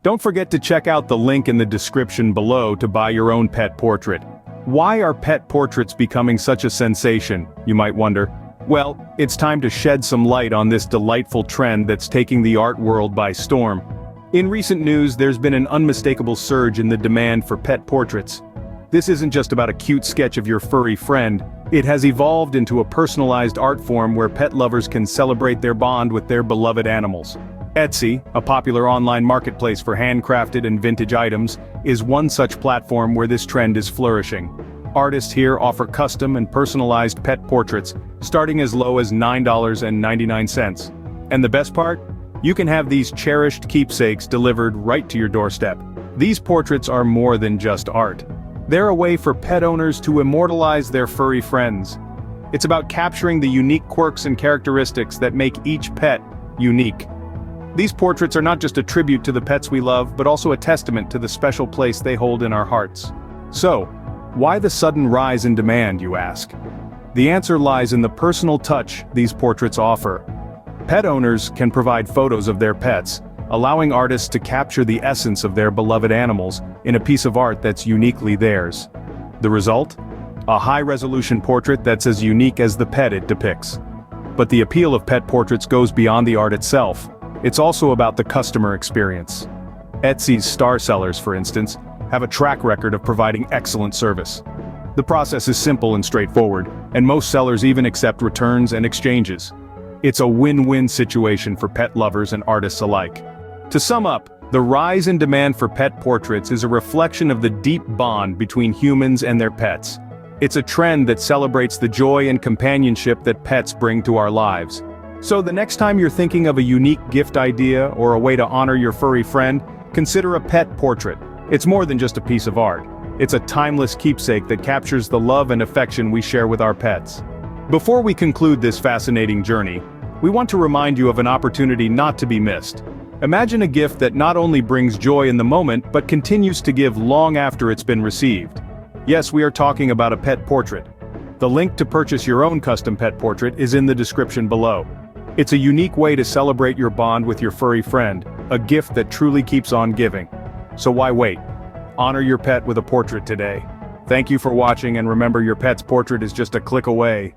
Don't forget to check out the link in the description below to buy your own pet portrait. Why are pet portraits becoming such a sensation, you might wonder? Well, it's time to shed some light on this delightful trend that's taking the art world by storm. In recent news, there's been an unmistakable surge in the demand for pet portraits. This isn't just about a cute sketch of your furry friend, it has evolved into a personalized art form where pet lovers can celebrate their bond with their beloved animals. Etsy, a popular online marketplace for handcrafted and vintage items, is one such platform where this trend is flourishing. Artists here offer custom and personalized pet portraits, starting as low as $9.99. And the best part? You can have these cherished keepsakes delivered right to your doorstep. These portraits are more than just art. They're a way for pet owners to immortalize their furry friends. It's about capturing the unique quirks and characteristics that make each pet unique. These portraits are not just a tribute to the pets we love, but also a testament to the special place they hold in our hearts. So, why the sudden rise in demand, you ask? The answer lies in the personal touch these portraits offer. Pet owners can provide photos of their pets, allowing artists to capture the essence of their beloved animals in a piece of art that's uniquely theirs. The result? A high-resolution portrait that's as unique as the pet it depicts. But the appeal of pet portraits goes beyond the art itself. It's also about the customer experience. Etsy's star sellers, for instance, have a track record of providing excellent service. The process is simple and straightforward, and most sellers even accept returns and exchanges. It's a win-win situation for pet lovers and artists alike. To sum up, the rise in demand for pet portraits is a reflection of the deep bond between humans and their pets. It's a trend that celebrates the joy and companionship that pets bring to our lives. So the next time you're thinking of a unique gift idea or a way to honor your furry friend, consider a pet portrait. It's more than just a piece of art. It's a timeless keepsake that captures the love and affection we share with our pets. Before we conclude this fascinating journey, we want to remind you of an opportunity not to be missed. Imagine a gift that not only brings joy in the moment, but continues to give long after it's been received. Yes, we are talking about a pet portrait. The link to purchase your own custom pet portrait is in the description below. It's a unique way to celebrate your bond with your furry friend, a gift that truly keeps on giving. So why wait? Honor your pet with a portrait today. Thank you for watching, and remember, your pet's portrait is just a click away.